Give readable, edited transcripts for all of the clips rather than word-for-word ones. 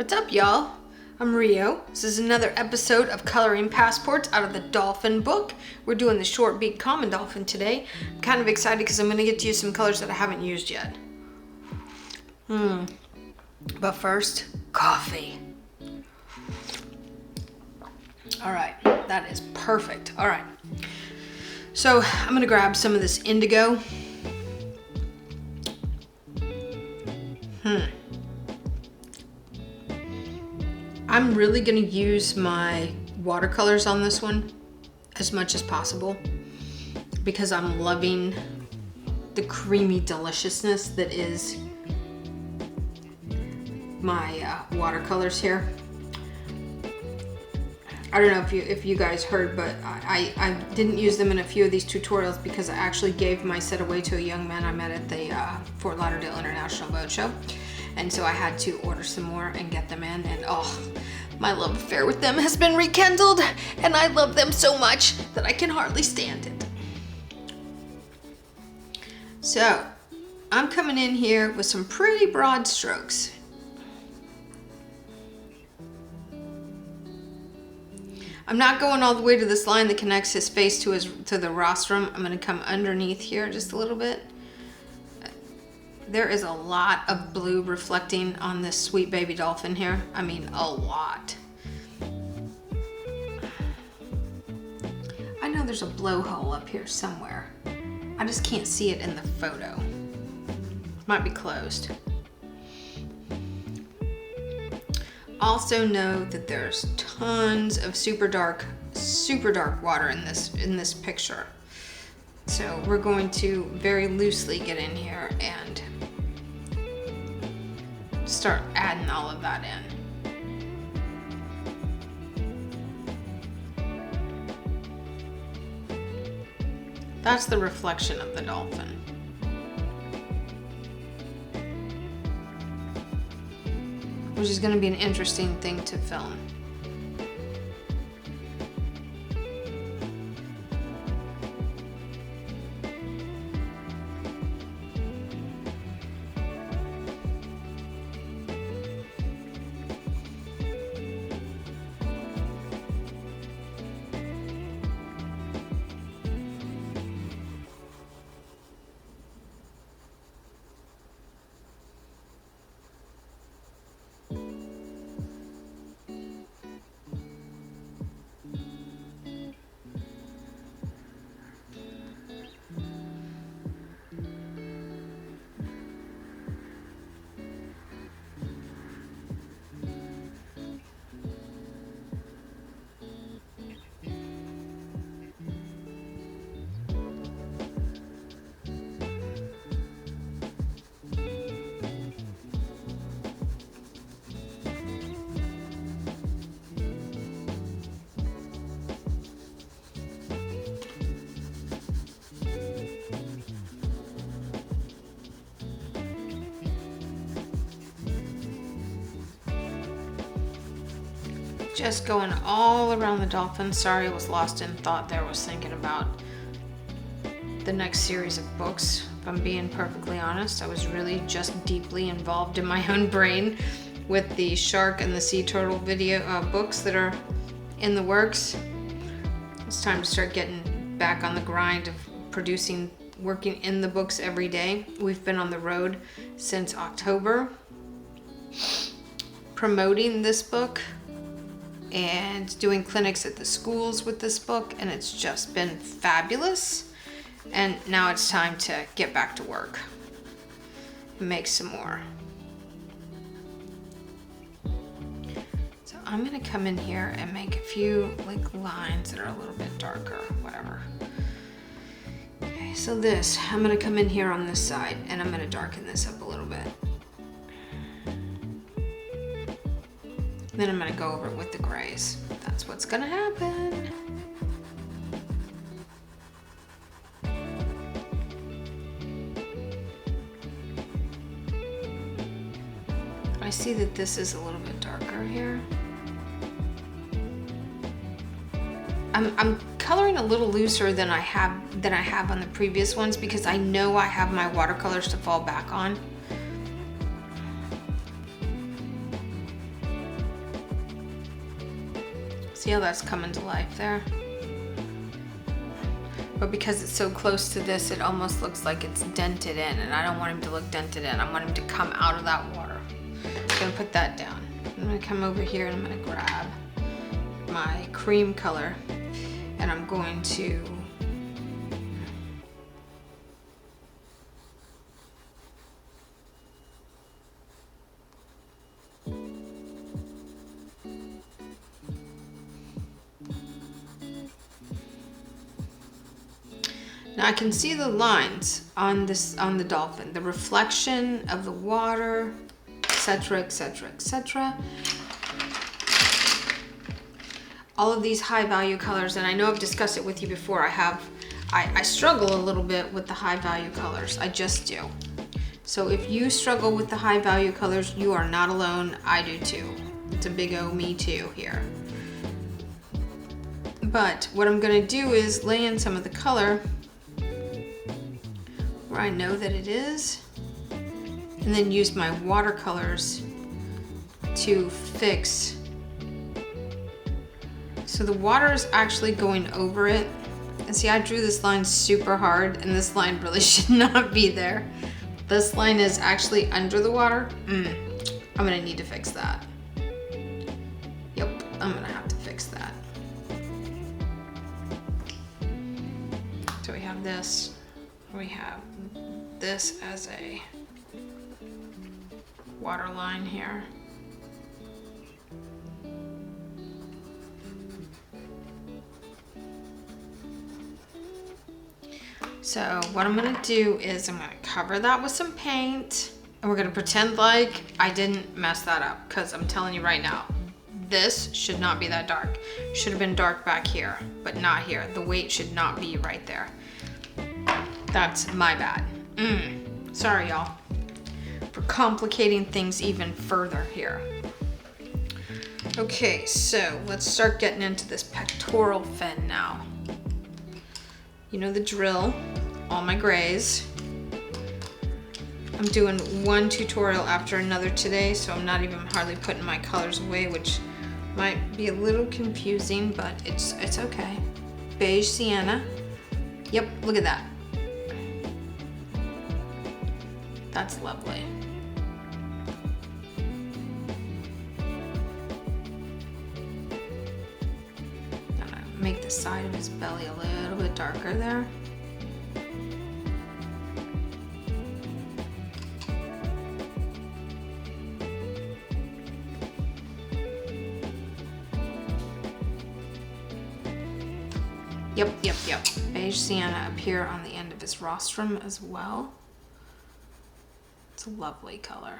What's up, y'all? I'm Rio. This is another episode of Coloring Passports out of the Dolphin book. We're doing the short beak common dolphin today. I'm kind of excited because I'm going to get to use some colors that I haven't used yet. But first, coffee. All right, that is perfect. All right. So I'm going to grab some of this indigo. I'm really going to use my watercolors on this one as much as possible because I'm loving the creamy deliciousness that is my watercolors here. I don't know if you guys heard, but I didn't use them in a few of these tutorials because I actually gave my set away to a young man I met at the Fort Lauderdale International Boat Show. And so I had to order some more and get them in, and oh, my love affair with them has been rekindled, and I love them so much that I can hardly stand it. So, I'm coming in here with some pretty broad strokes. I'm not going all the way to this line that connects his face to the rostrum. I'm going to come underneath here just a little bit. There is a lot of blue reflecting on this sweet baby dolphin here. I mean, a lot. I know there's a blowhole up here somewhere. I just can't see it in the photo. Might be closed. Also know that there's tons of super dark water in this picture. So we're going to very loosely get in here and start adding all of that in. That's the reflection of the dolphin. Which is going to be an interesting thing to film. Just going all around the dolphin. Sorry, I was lost in thought there. I was thinking about the next series of books. If I'm being perfectly honest, I was really just deeply involved in my own brain with the shark and the sea turtle video books that are in the works. It's time to start getting back on the grind of working in the books every day. We've been on the road since October promoting this book and doing clinics at the schools with this book, and it's just been fabulous. And now it's time to get back to work and make some more. So I'm gonna come in here and make a few lines that are a little bit darker, whatever. Okay, so I'm gonna come in here on this side and I'm gonna darken this up a little bit. Then I'm gonna go over it with the grays. That's what's gonna happen. I see that this is a little bit darker here. I'm coloring a little looser than I have on the previous ones because I know I have my watercolors to fall back on. See how that's coming to life there? But because it's so close to this, it almost looks like it's dented in, and I don't want him to look dented in. I want him to come out of that water. I'm gonna put that down. I'm gonna come over here and I'm gonna grab my cream color, and I'm going to now I can see the lines on the dolphin, the reflection of the water, etc., etc., etc. All of these high value colors, and I know I've discussed it with you before. I struggle a little bit with the high value colors. I just do. So if you struggle with the high value colors, you are not alone. I do too. It's a big O me too here. But what I'm gonna do is lay in some of the color where I know that it is, and then use my watercolors to fix. So the water is actually going over it. And see, I drew this line super hard, and this line really should not be there. This line is actually under the water. I'm gonna need to fix that. Yep, I'm gonna have to fix that. So we have this, we have this as a water line here. So what I'm gonna do is I'm gonna cover that with some paint, and we're gonna pretend like I didn't mess that up, because I'm telling you right now, this should not be that dark. Should have been dark back here, but not here. The weight should not be right there. That's my bad. Sorry, y'all, for complicating things even further here. Okay, so let's start getting into this pectoral fin now. You know the drill, all my grays. I'm doing one tutorial after another today, so I'm not even hardly putting my colors away, which might be a little confusing, but it's okay. Beige sienna. Yep, look at that. That's lovely. Make the side of his belly a little bit darker there. Yep. Beige sienna up here on the end of his rostrum as well. It's a lovely color.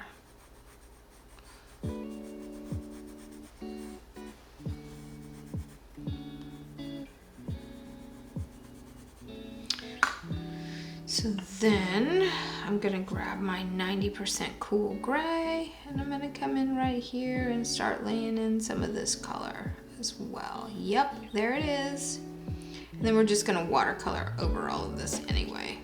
So then I'm gonna grab my 90% cool gray, and I'm gonna come in right here and start laying in some of this color as well. Yep, there it is. And then we're just gonna watercolor over all of this anyway.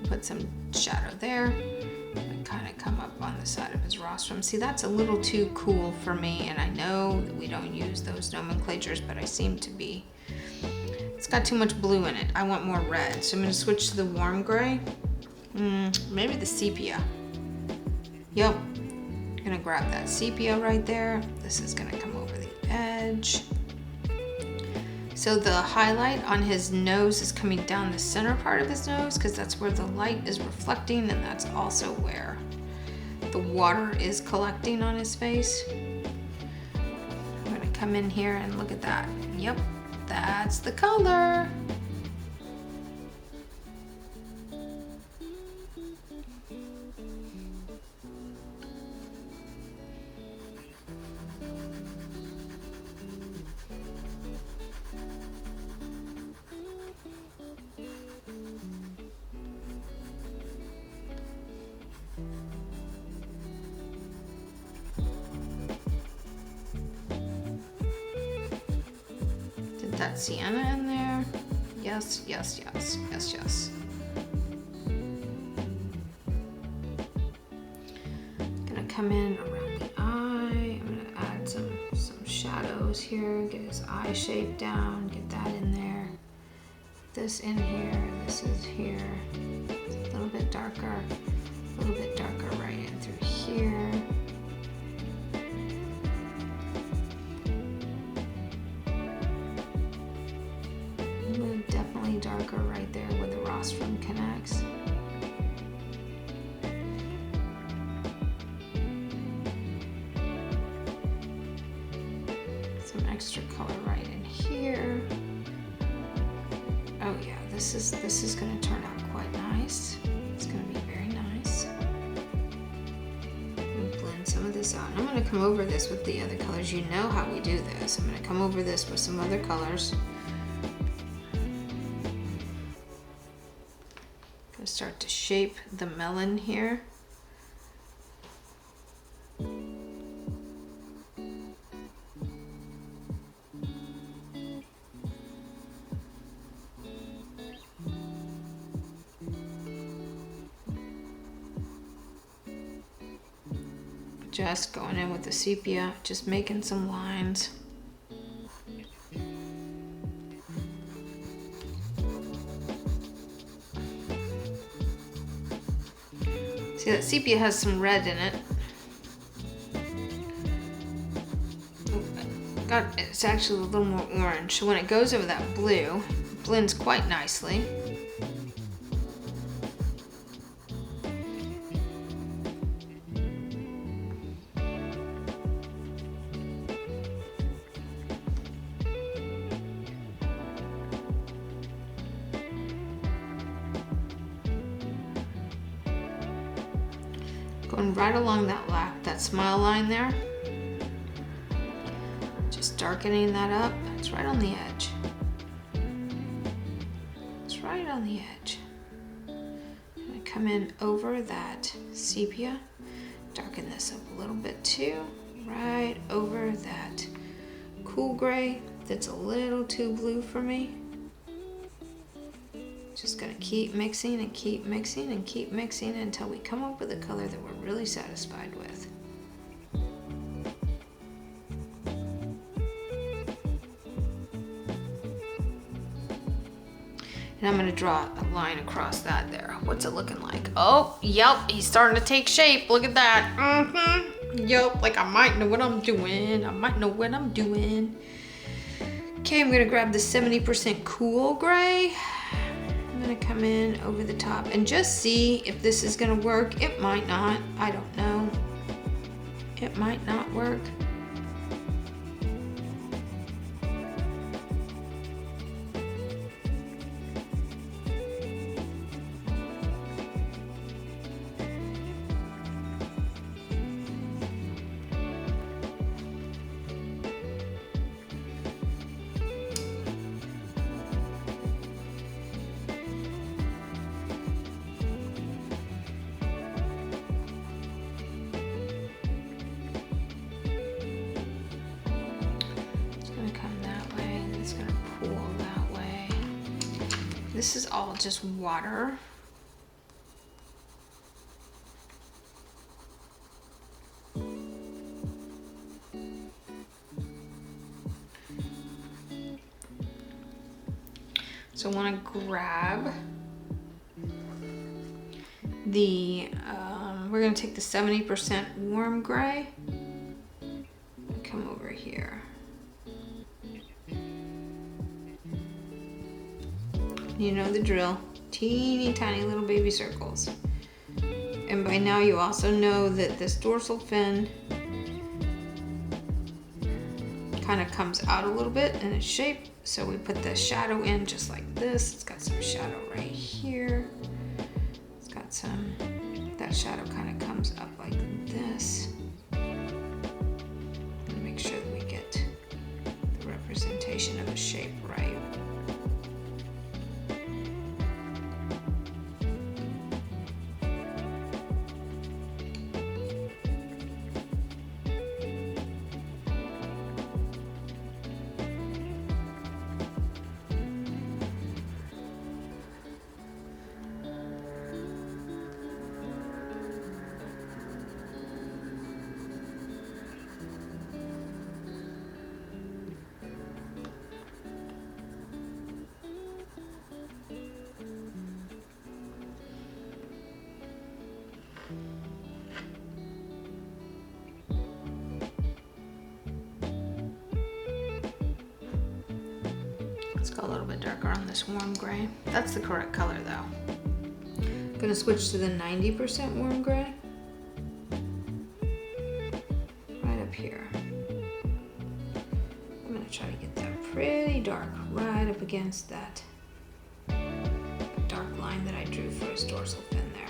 Put some shadow there and kind of come up on the side of his rostrum. See, that's a little too cool for me, and I know that we don't use those nomenclatures, but I seem to be. It's got too much blue in it. I want more red. So I'm gonna switch to the warm gray. Maybe the sepia. Yep. I'm gonna grab that sepia right there. This is gonna come over the edge. So the highlight on his nose is coming down the center part of his nose, because that's where the light is reflecting, and that's also where the water is collecting on his face. I'm gonna come in here and look at that. Yep. That's the color. That sienna in there. Yes. Gonna come in around the eye. I'm gonna add some shadows nose here, get his eye shape down, get that in there. This in here, this is here. It's a little bit darker right in through here. Definitely darker right there where the rostrum connects. Some extra color right in here. Oh yeah, this is going to turn out quite nice. It's going to be very nice. I'm going to blend some of this out. And I'm going to come over this with the other colors. You know how we do this. I'm going to come over this with some other colors. Going to start to shape the melon here. Just going in with the sepia, just making some lines. See, that sepia has some red in it. It's actually a little more orange. So when it goes over that blue, it blends quite nicely. Going right along that smile line there. Just darkening that up. It's right on the edge. It's right on the edge. I'm gonna come in over that sepia. Darken this up a little bit too. Right over that cool gray that's a little too blue for me. Just gonna keep mixing and keep mixing and keep mixing until we come up with a color that we're really satisfied with. And I'm gonna draw a line across that there. What's it looking like? Oh, yep, he's starting to take shape. Look at that. Yep, like I might know what I'm doing. I might know what I'm doing. Okay, I'm gonna grab the 70% cool gray. I'm gonna come in over the top and just see if this is gonna work. It might not, I don't know. It might not work. This is all just water. So I want to grab the, we're going to take the 70% warm gray and come over here. You know the drill, teeny tiny little baby circles. And by now you also know that this dorsal fin kind of comes out a little bit in its shape. So we put the shadow in just like this. It's got some shadow right here. It's got some, that shadow kind of comes up like this. And make sure that we get the representation of a shape right. Let's go a little bit darker on this warm gray. That's the correct color though. I'm gonna switch to the 90% warm gray. Right up here. I'm gonna try to get that pretty dark right up against that dark line that I drew for his dorsal fin there.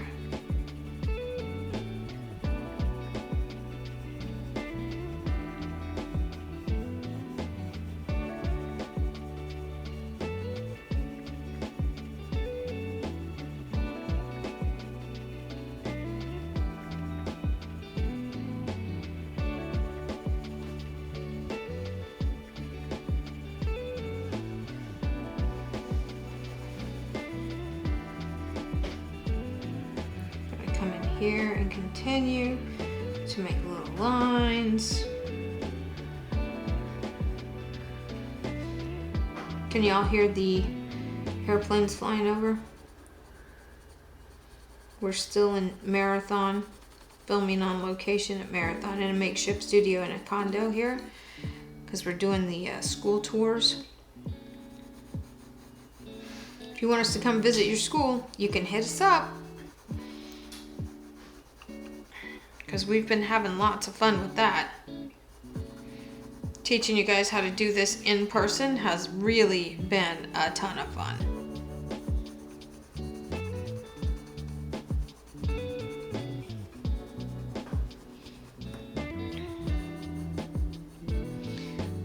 Here and continue to make little lines. Can y'all hear the airplanes flying over? We're still in Marathon, filming on location at Marathon in a makeshift studio in a condo here because we're doing the school tours. If you want us to come visit your school, you can hit us up. Because we've been having lots of fun with that. Teaching you guys how to do this in person has really been a ton of fun.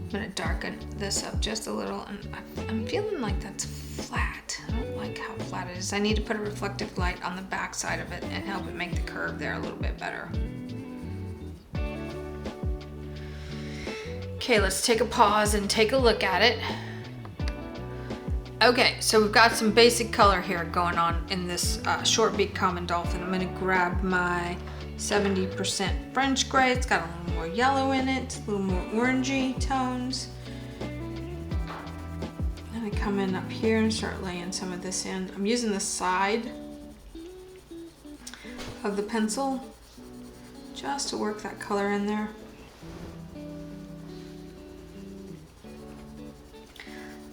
I'm gonna darken this up just a little, and I'm feeling like that's flat. I don't like how flat it is. I need to put a reflective light on the back side of it and help it make the curve there a little bit better. Okay, let's take a pause and take a look at it. Okay, so we've got some basic color here going on in this short-beaked common dolphin. I'm gonna grab my 70% French gray. It's got a little more yellow in it, a little more orangey tones. I'm gonna come in up here and start laying some of this in. I'm using the side of the pencil just to work that color in there.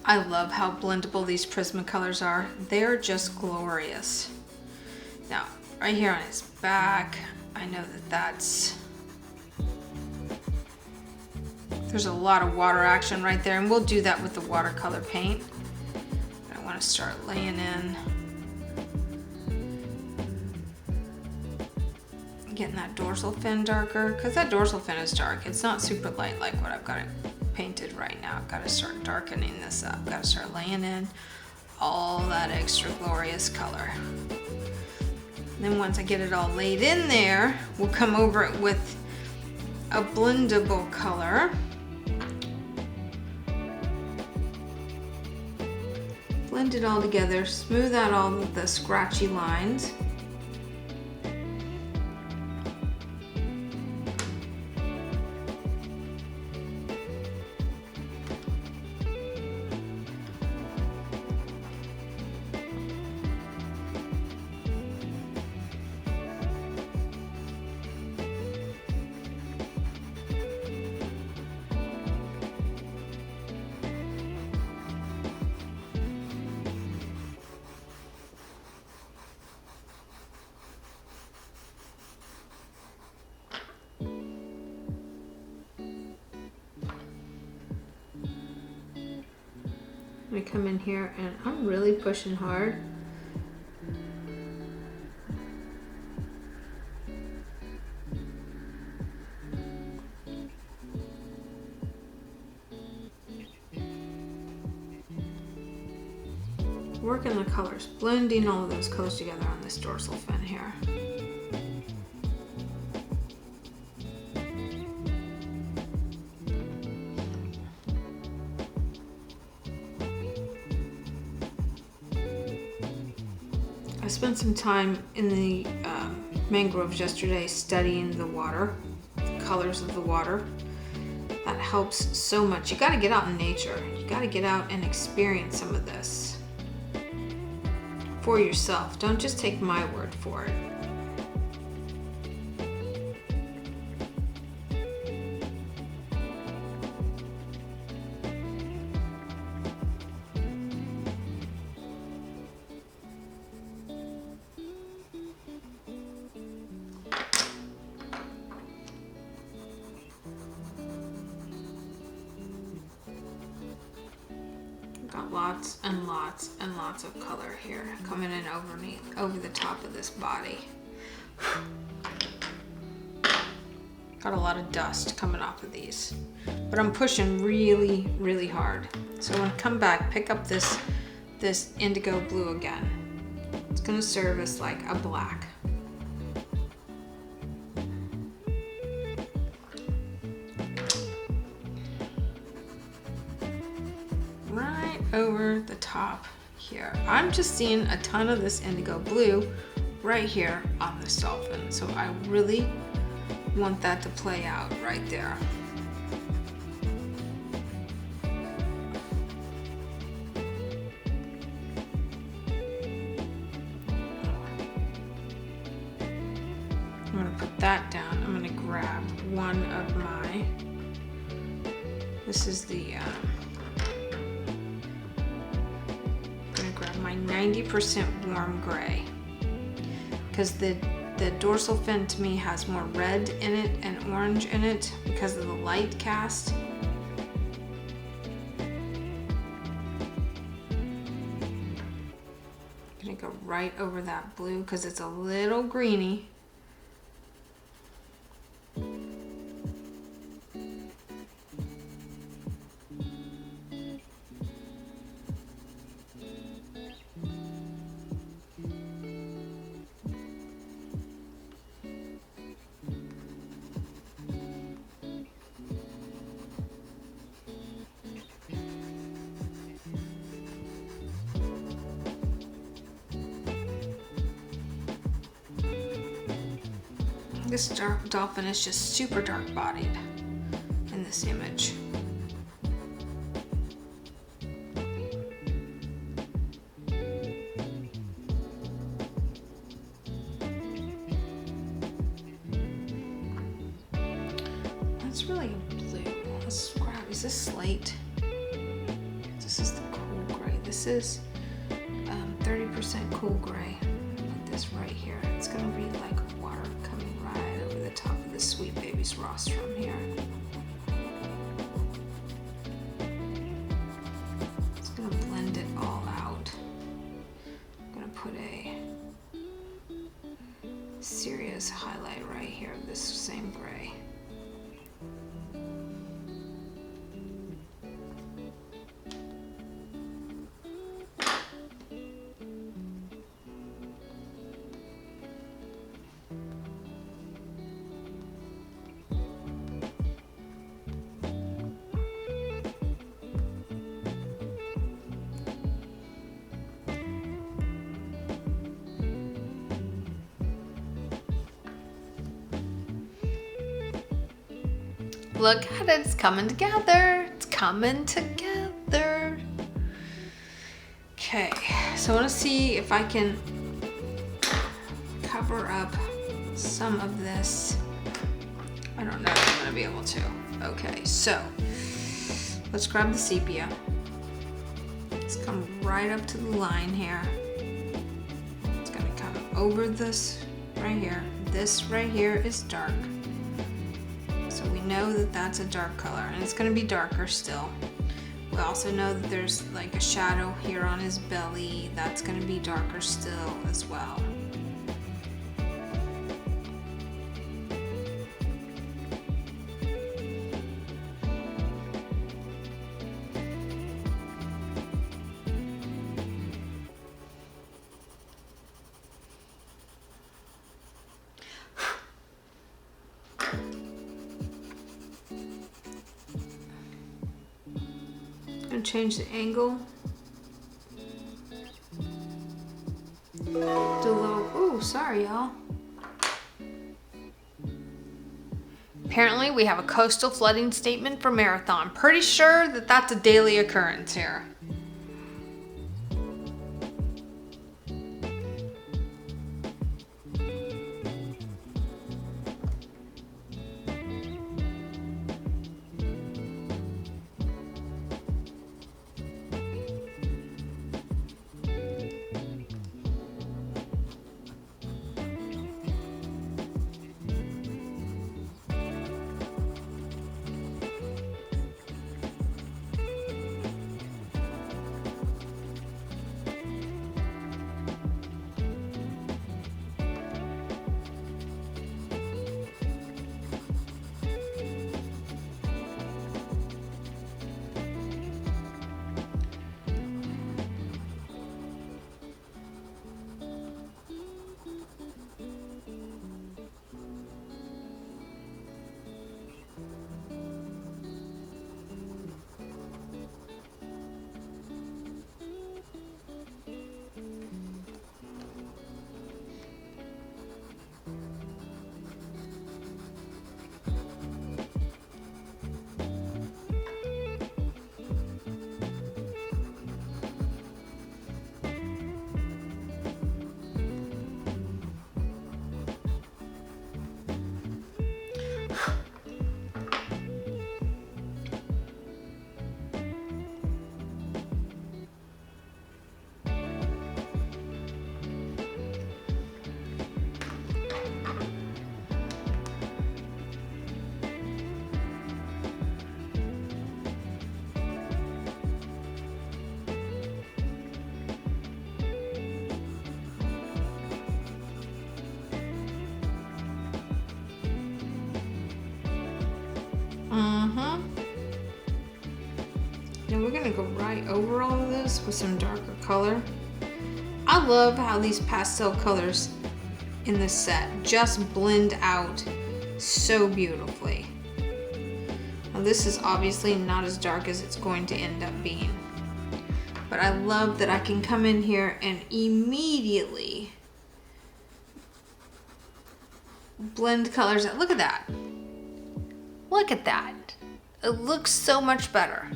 I love how blendable these Prismacolors are. They're just glorious. Now, right here on his back, I know there's a lot of water action right there, and we'll do that with the watercolor paint. I want to start laying in, getting that dorsal fin darker, because that dorsal fin is dark. It's not super light like what I've got it painted right now. I've got to start darkening this up. Got to start laying in all that extra glorious color. And then once I get it all laid in there, we'll come over it with a blendable color. Blend it all together, smooth out all of the scratchy lines. I come in here and I'm really pushing hard. Working the colors, blending all of those colors together on this dorsal fin here. I spent some time in the mangroves yesterday studying the water, the colors of the water. That helps so much. You got to get out in nature. You got to get out and experience some of this for yourself. Don't just take my word for it. got lots and lots and lots of color here coming in over the top of this body. Got a lot of dust coming off of these, but I'm pushing really, really hard. So I'm gonna come back, pick up this indigo blue again. It's gonna serve as like a black. Right over the top here. I'm just seeing a ton of this indigo blue right here on this dolphin. So I really want that to play out right there. I'm gonna put that down. I'm gonna grab one of my, this is the, I'm gonna grab my 90% warm gray, because the dorsal fin to me has more red in it and orange in it because of the light cast. I'm gonna go right over that blue because it's a little greeny. This dolphin is just super dark bodied in this image. That's really blue. Let's grab, is this slate? This is the cool gray. This is 30% cool gray. Put this right here. It's gonna read like water coming right over the top of the Sweet Baby's rostrum here. It's gonna blend it all out. I'm gonna put a serious highlight right here of this same gray. Look at it, it's coming together. It's coming together. Okay, so I want to see if I can cover up some of this. I don't know if I'm going to be able to. Okay, so let's grab the sepia. Let's come right up to the line here. It's going to come over this right here. This right here is dark. So we know that that's a dark color, and it's going to be darker still. We also know that there's like a shadow here on his belly. That's going to be darker still as well. Change the angle. Do a little, ooh, sorry y'all. Apparently we have a coastal flooding statement for Marathon. Pretty sure that that's a daily occurrence here. Now we're gonna go right over all of this with some darker color. I love how these pastel colors in this set just blend out so beautifully. Now this is obviously not as dark as it's going to end up being, but I love that I can come in here and immediately blend colors out. Look at that. Look at that. It looks so much better.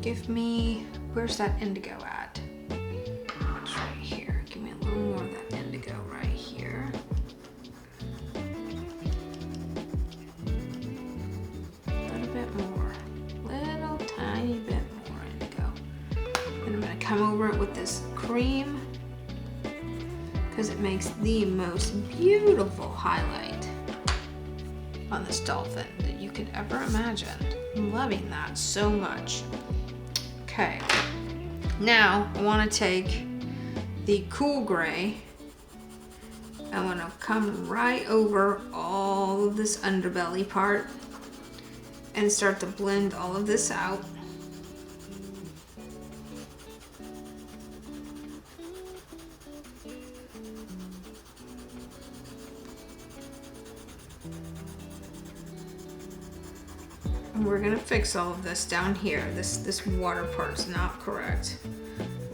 Give me, where's that indigo at? It's right here. Give me a little more of that indigo right here. A little bit more. Little tiny bit more indigo. And I'm gonna come over it with this cream because it makes the most beautiful highlight on this dolphin that you could ever imagine. I'm loving that so much. Okay, now I want to take the cool gray. I want to come right over all of this underbelly part and start to blend all of this out. And we're gonna fix all of this down here. This water part's not correct.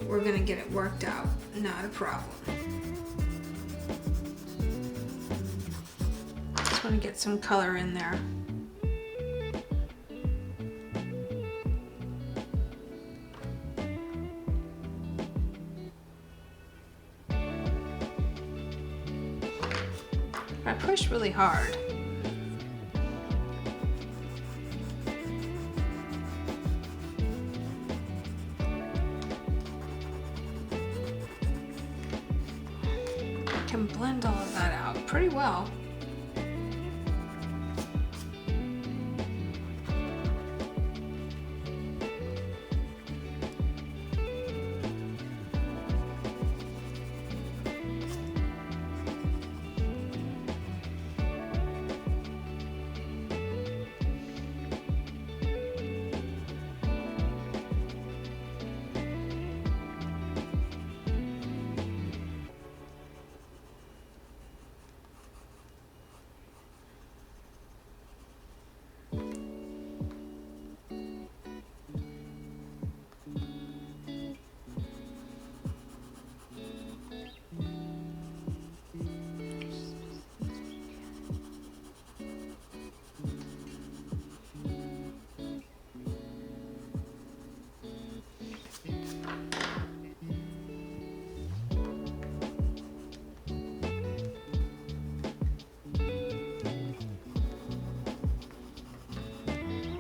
We're gonna get it worked out, not a problem. Just wanna get some color in there. I push really hard. Can blend all of that out pretty well.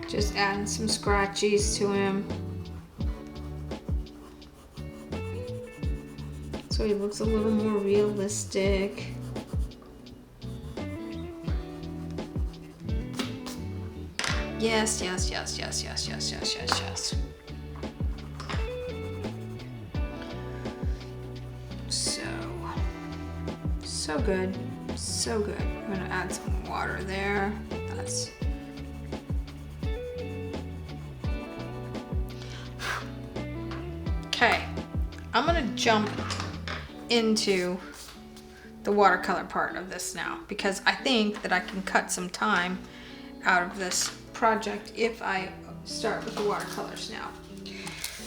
Just adding some scratchies to him. So he looks a little more realistic. Yes, yes, yes, yes, yes, yes, yes, yes, yes. So good, so good. I'm gonna add some water there. That's okay. I'm gonna jump into the watercolor part of this now because I think that I can cut some time out of this project if I start with the watercolors now.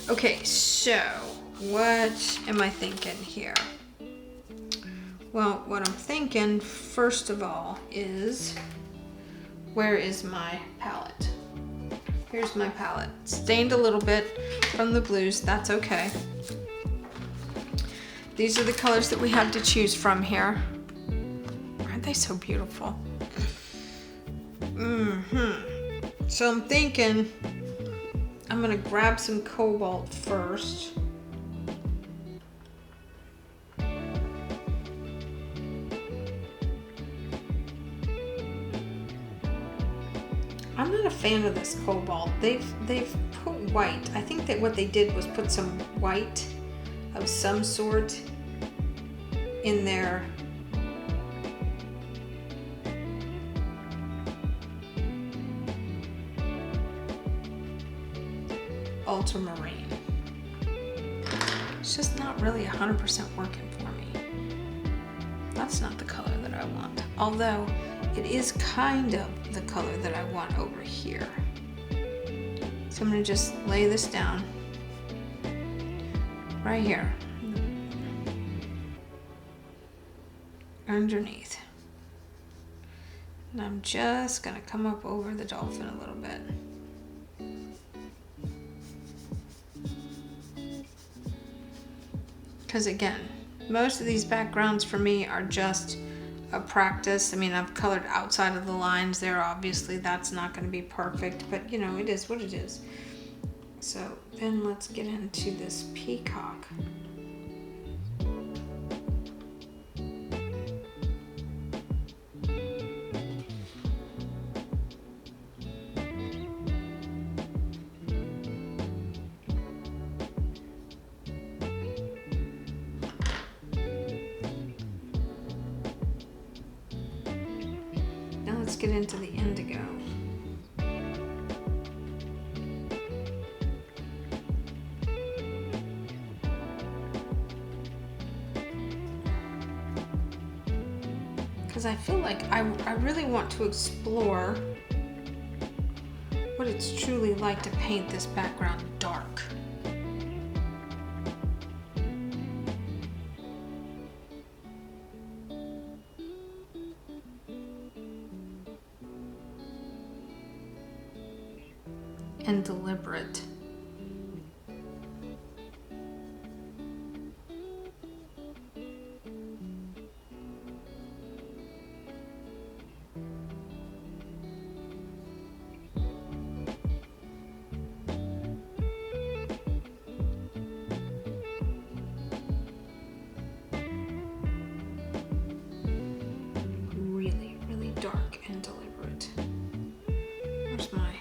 Okay, so what am I thinking here? Well, what I'm thinking first of all is, where is my palette? Here's my palette. Stained a little bit from the blues, that's okay. These are the colors that we have to choose from here. Aren't they so beautiful? So I'm thinking I'm gonna grab some cobalt first. I'm not a fan of this cobalt. They've put white. I think that what they did was put some white of some sort in their ultramarine. It's just not really 100% working for me. That's not the color that I want. Although it is kind of the color that I want over here. So I'm going to just lay this down right here underneath. And I'm just going to come up over the dolphin a little bit. Because again, most of these backgrounds for me are just a practice. I mean, I've colored outside of the lines there. Obviously, that's not going to be perfect, but you know, it is what it is. So then let's get into this peacock. Let's get into the indigo. Because I feel like I really want to explore what it's truly like to paint this background dark. And deliberate. Really, really dark and deliberate. Where's my...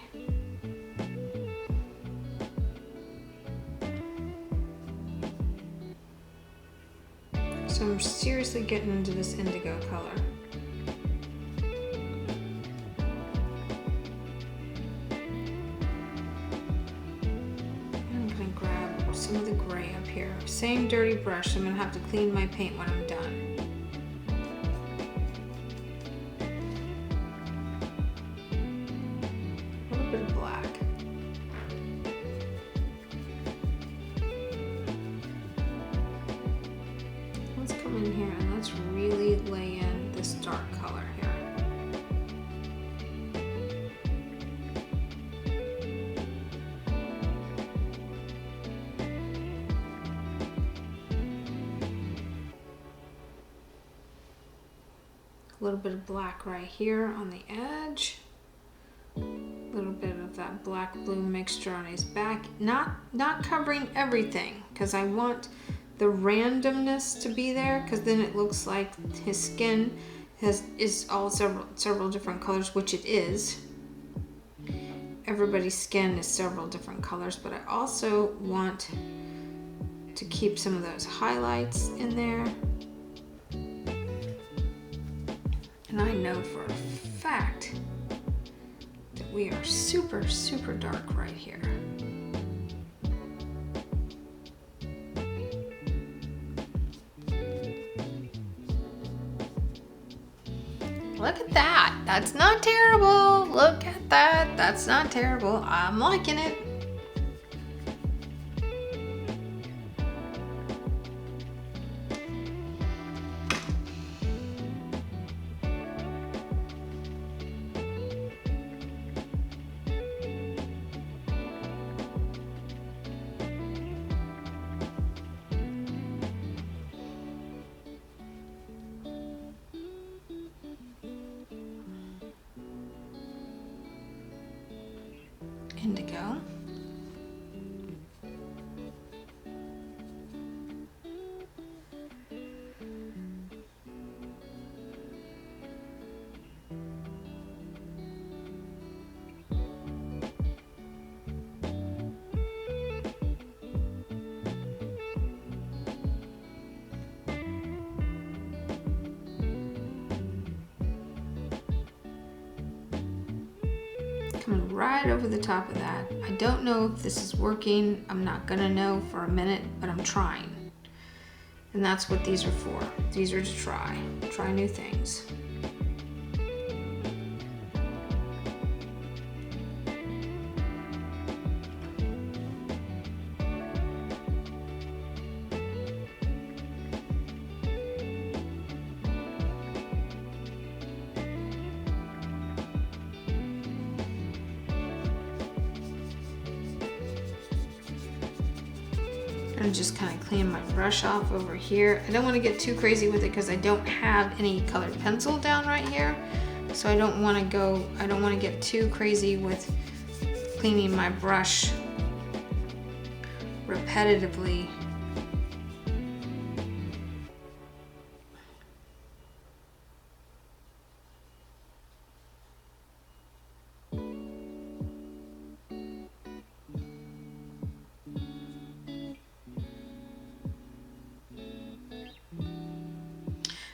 So I'm seriously getting into this indigo color. I'm gonna grab some of the gray up here. Same dirty brush, I'm gonna have to clean my paint when I'm done. A little bit of black. In here, and let's really lay in this dark color here. A little bit of black right here on the edge. A little bit of that black blue mixture on his back. Not covering everything, because I want the randomness to be there, because then it looks like his skin is all several different colors, which it is. Everybody's skin is several different colors, but I also want to keep some of those highlights in there. And I know for a fact that we are super, super dark right here. Look at that. That's not terrible. Look at that. That's not terrible. I'm liking it. Indigo. coming right over the top of that. I don't know if this is working. I'm not gonna know for a minute, but I'm trying. And that's what these are for. These are to try new things. I'm just kind of clean my brush off over here. I don't want to get too crazy with it because I don't have any colored pencil down right here. So I don't want to get too crazy with cleaning my brush repetitively.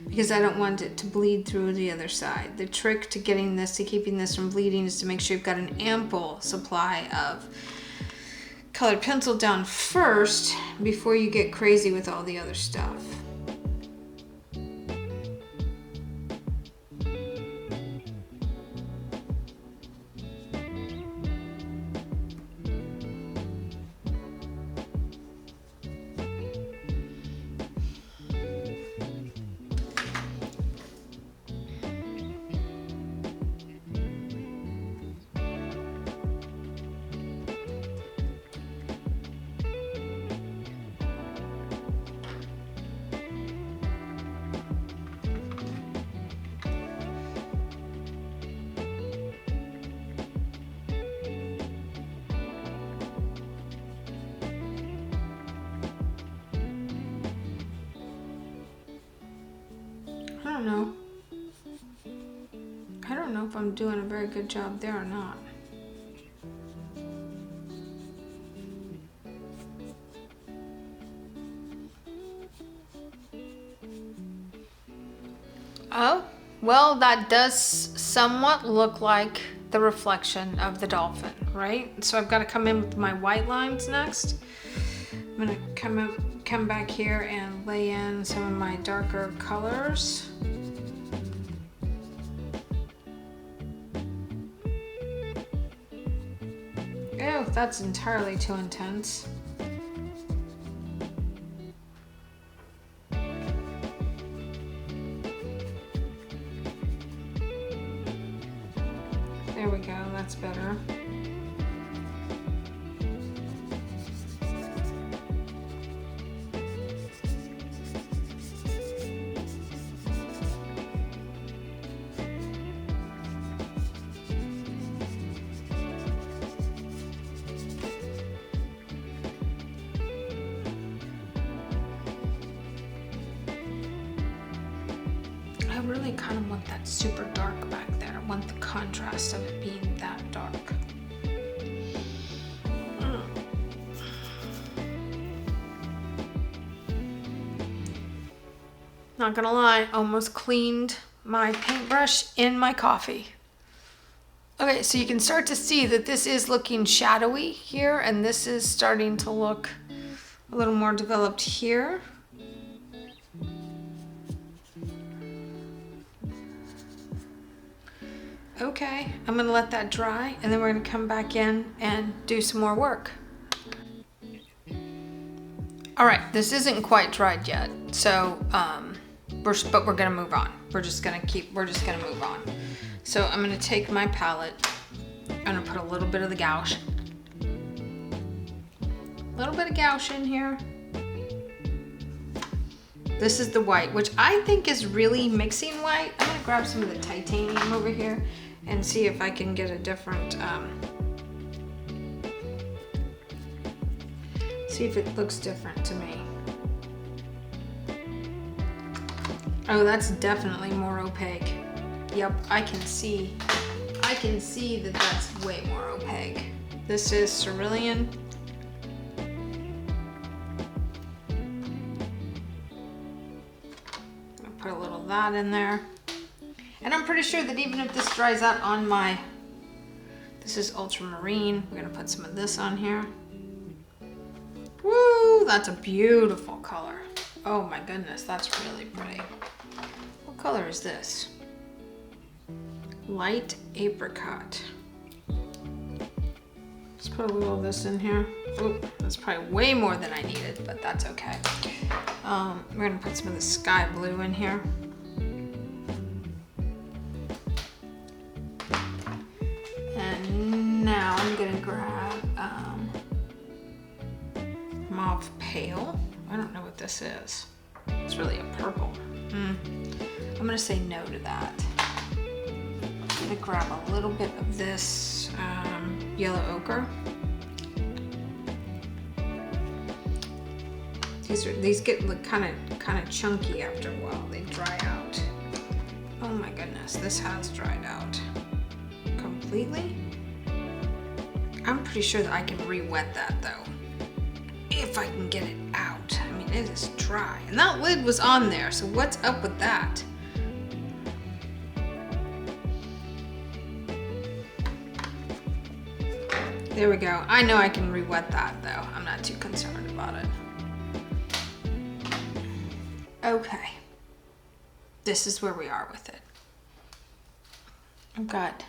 Because I don't want it to bleed through the other side. The trick to keeping this from bleeding is to make sure you've got an ample supply of colored pencil down first before you get crazy with all the other stuff. I don't know if I'm doing a very good job there or not. Oh, well, that does somewhat look like the reflection of the dolphin, right? So I've got to come in with my white lines next. I'm gonna come back here and lay in some of my darker colors. Ew, that's entirely too intense. There we go, that's better. I really kind of want that super dark back there. I want the contrast of it being that dark. Not gonna lie, almost cleaned my paintbrush in my coffee. Okay, so you can start to see that this is looking shadowy here, and this is starting to look a little more developed here. Okay, I'm gonna let that dry, and then we're gonna come back in and do some more work. All right, this isn't quite dried yet, so but we're gonna move on. We're just gonna move on. So I'm gonna take my palette. I'm gonna put a little bit of the gouache. A little bit of gouache in here. This is the white, which I think is really mixing white. I'm gonna grab some of the titanium over here and see if I can get a different, see if it looks different to me. Oh, that's definitely more opaque. Yep, I can see that that's way more opaque. This is cerulean. I'll put a little of that in there. And I'm pretty sure that even if this dries out on my, This is ultramarine. We're gonna put some of this on here. Woo, that's a beautiful color. Oh my goodness, that's really pretty. What color is this? Light apricot. Let's put a little of this in here. Oop, that's probably way more than I needed, but that's okay. We're gonna put some of the sky blue in here. And now I'm gonna grab mauve pale. I don't know what this is. It's really a purple. I'm gonna say no to that. I'm gonna grab a little bit of this yellow ochre. These get like kind of chunky after a while. They dry out. Oh my goodness, this has dried out completely. I'm pretty sure that I can re-wet that though, if I can get it out. I mean, it is dry, and that lid was on there. So what's up with that? There we go. I know I can re-wet that though. I'm not too concerned about it. Okay. This is where we are with it. I've got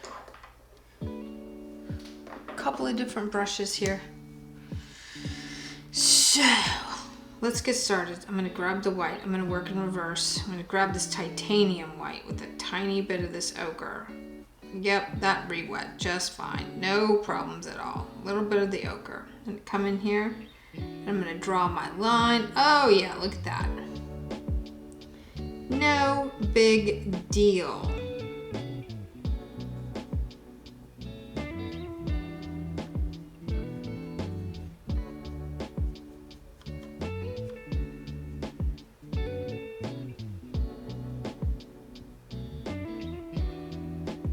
a couple of different brushes here. So let's get started. I'm gonna grab the white. I'm gonna work in reverse. I'm gonna grab this titanium white with a tiny bit of this ochre. Yep, that re-wet just fine. No problems at all. A little bit of the ochre. I'm gonna come in here and I'm gonna draw my line. Oh yeah, look at that. No big deal.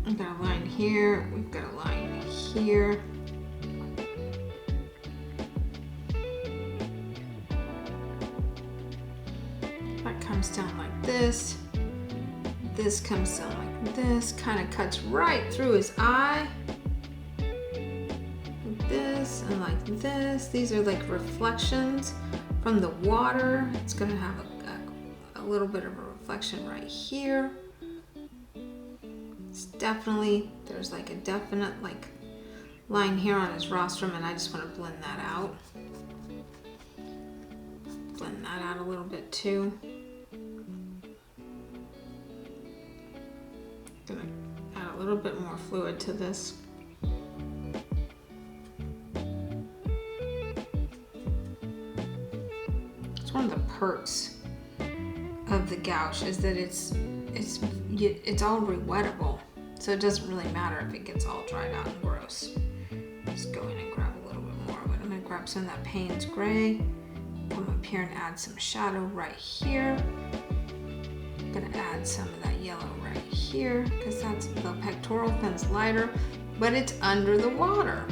I've got a line here, we've got a line here. That comes down like this. This comes down like this, kind of cuts right through his eye. Like this and like this. These are like reflections from the water. It's gonna have a little bit of a reflection right here. It's definitely, there's like a definite like line here on his rostrum, and I just want to blend that out. Blend that out a little bit too. Gonna add a little bit more fluid to this. It's one of the perks of the gouache is that it's all re-wettable, so it doesn't really matter if it gets all dried out and gross. Just go in and grab a little bit more. But I'm gonna grab some of that Payne's gray, come up here and add some shadow right here. I'm gonna add some of that yellow right here because that's the pectoral fin's lighter, but it's under the water.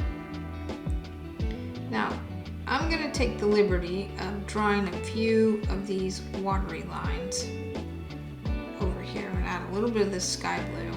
Now, I'm gonna take the liberty of drawing a few of these watery lines over here. I'm gonna add a little bit of this sky blue.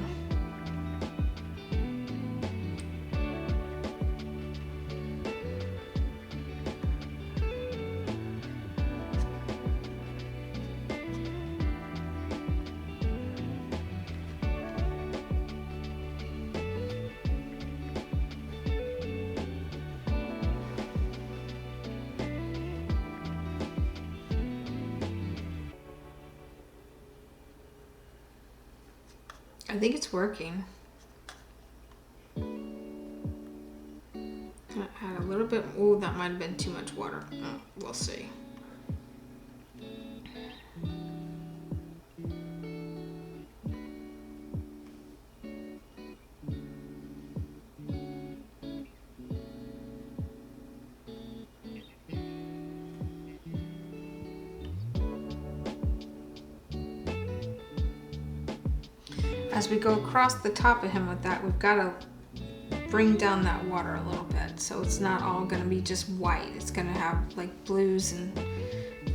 I think it's working. Gonna add a little bit. Oh, that might have been too much water. Oh, we'll see. As we go across the top of him with that, we've got to bring down that water a little bit so it's not all going to be just white. It's going to have like blues and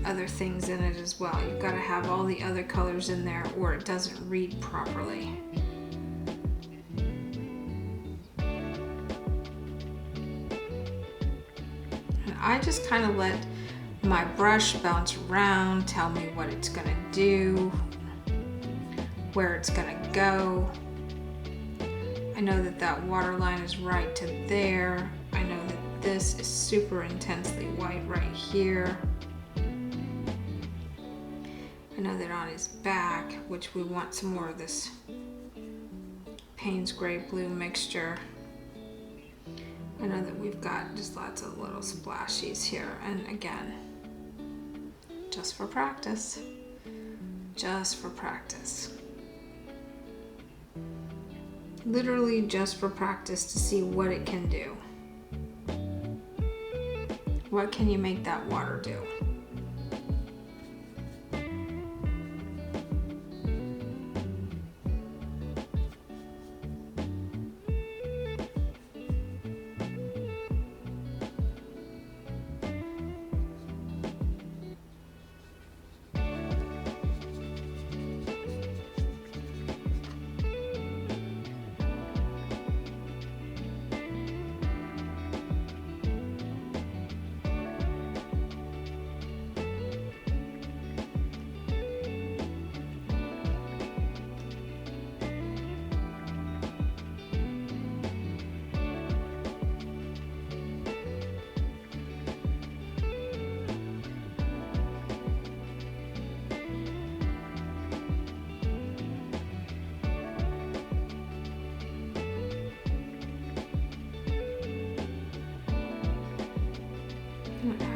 other things in it as well. You've got to have all the other colors in there or it doesn't read properly. And I just kind of let my brush bounce around, tell me what it's gonna do, where it's gonna go. I know that that water line is right to there. I know that this is super intensely white right here. I know that on his back, which we want some more of this Payne's gray blue mixture. I know that we've got just lots of little splashies here, and again, just for practice. Just for practice. Literally just for practice to see what it can do. What can you make that water do?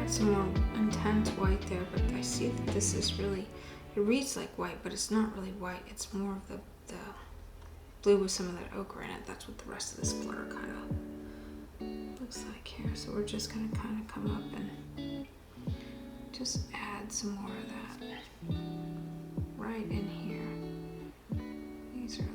Some more intense white there, but I see that this is really, it reads like white, but it's not really white. It's more of the blue with some of that ochre in it. That's what the rest of this glitter kind of looks like here. So we're just going to kind of come up and just add some more of that right in here. These are like,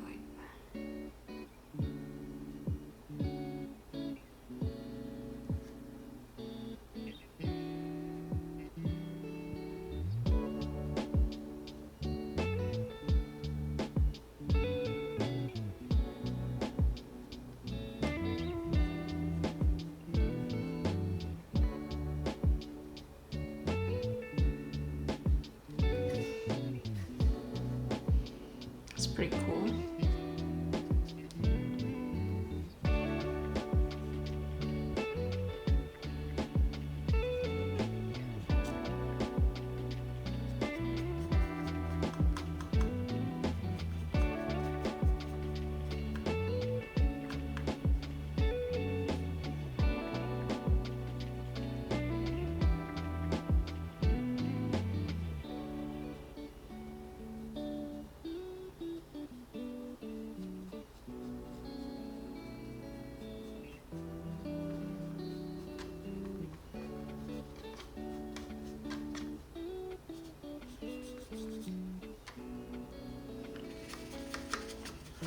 pretty cool.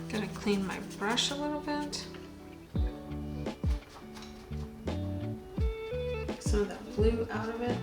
Gotta clean my brush a little bit. Get some of that blue out of it.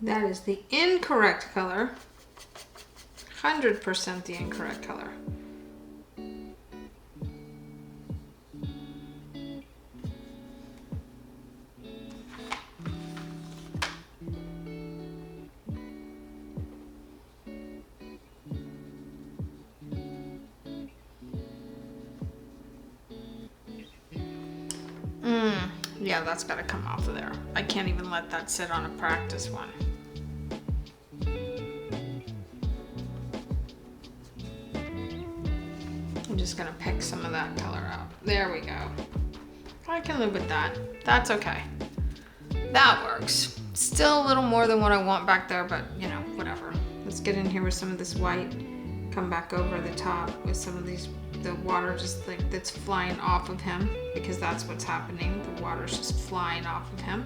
That is the incorrect color. 100% the incorrect color. Yeah, that's got to come off of there. I can't even let that sit on a practice one. I'm just gonna pick some of that color out. There we go. I can live with that. That's okay. That works. Still a little more than what I want back there, but you know, whatever. Let's get in here with some of this white. Come back over the top with some of these, the water just like that's flying off of him, because that's what's happening. The water's just flying off of him.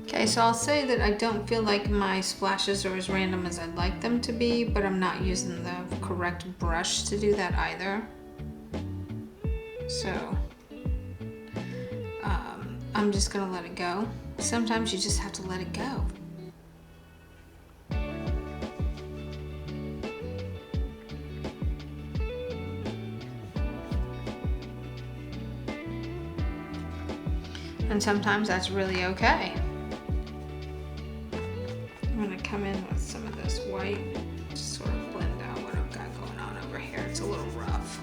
Okay, so I'll say that I don't feel like my splashes are as random as I'd like them to be, but I'm not using the correct brush to do that either. So, I'm just gonna let it go. Sometimes you just have to let it go. And sometimes that's really okay. I'm gonna come in with some of this white, just sort of blend out what I've got going on over here. It's a little rough.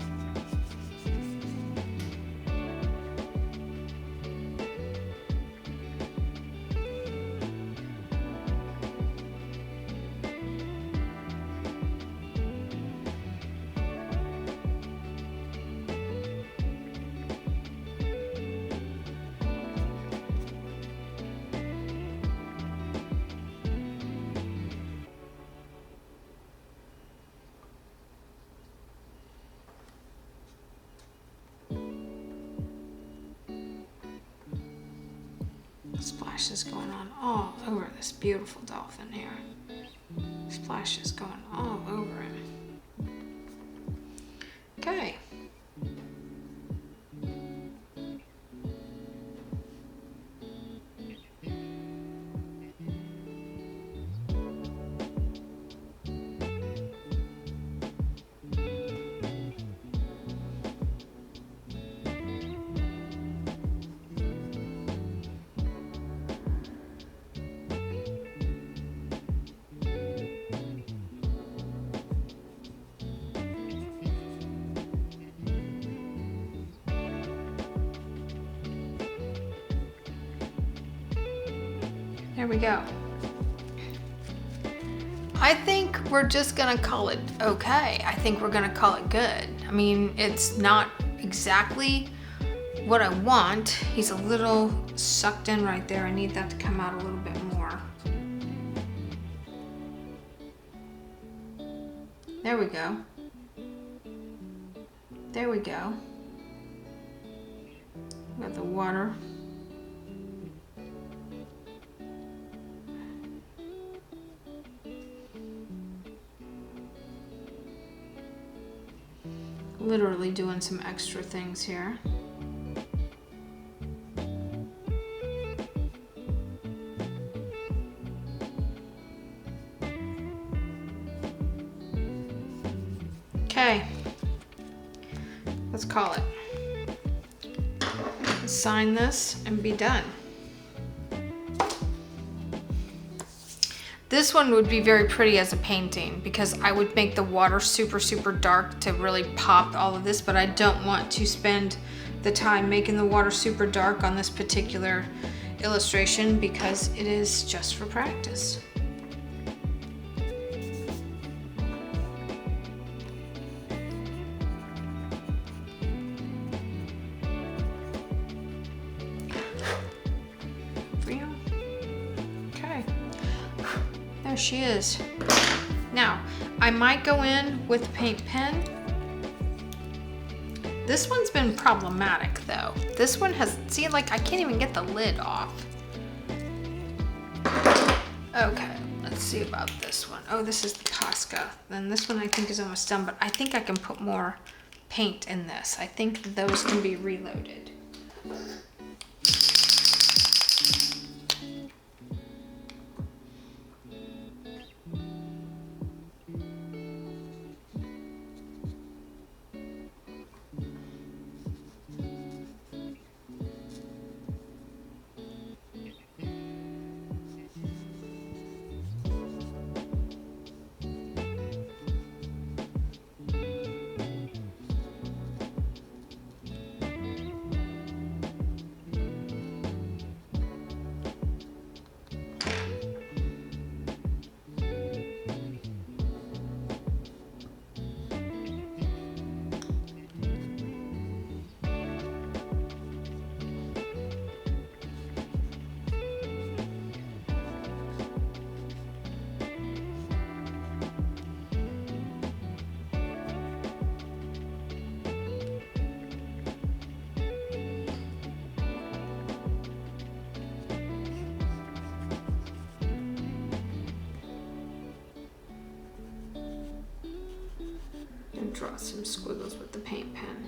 Splashes going on all over this beautiful dolphin here. Splashes going all over him. Okay. There we go. I think we're just gonna call it okay. I think we're gonna call it good. I mean, it's not exactly what I want. He's a little sucked in right there. I need that to come out a little bit more. There we go. There we go. Got the water. Literally doing some extra things here. Okay, let's call it. Let's sign this and be done. This one would be very pretty as a painting because I would make the water super, super dark to really pop all of this, but I don't want to spend the time making the water super dark on this particular illustration because it is just for practice. There she is. Now, I might go in with the paint pen. This one's been problematic though. This one has, see, like I can't even get the lid off. Okay, let's see about this one. Oh, this is the Posca. Then this one I think is almost done, but I think I can put more paint in this. I think those can be reloaded. And draw some squiggles with the paint pen.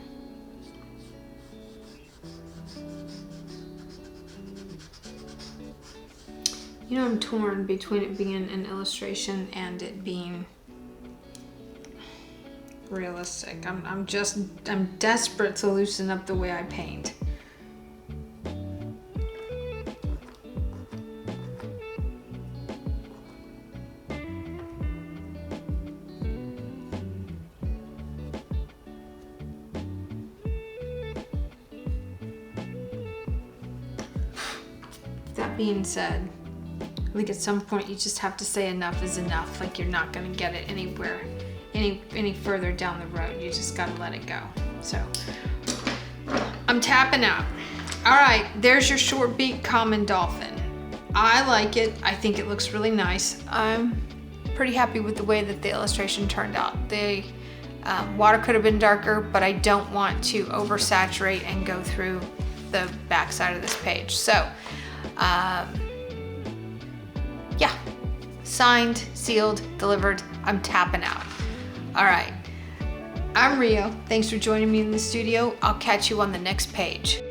You know, I'm torn between it being an illustration and it being realistic. I'm desperate to loosen up the way I paint. That being said, I think at some point you just have to say enough is enough. Like, you're not gonna get it anywhere, any further down the road. You just gotta let it go. So, I'm tapping out. All right, there's your short beak common dolphin. I like it. I think it looks really nice. I'm pretty happy with the way that the illustration turned out. The water could have been darker, but I don't want to oversaturate and go through the back side of this page. So, yeah, signed, sealed, delivered. I'm tapping out. All right, I'm Rio. Thanks for joining me in the studio. I'll catch you on the next page.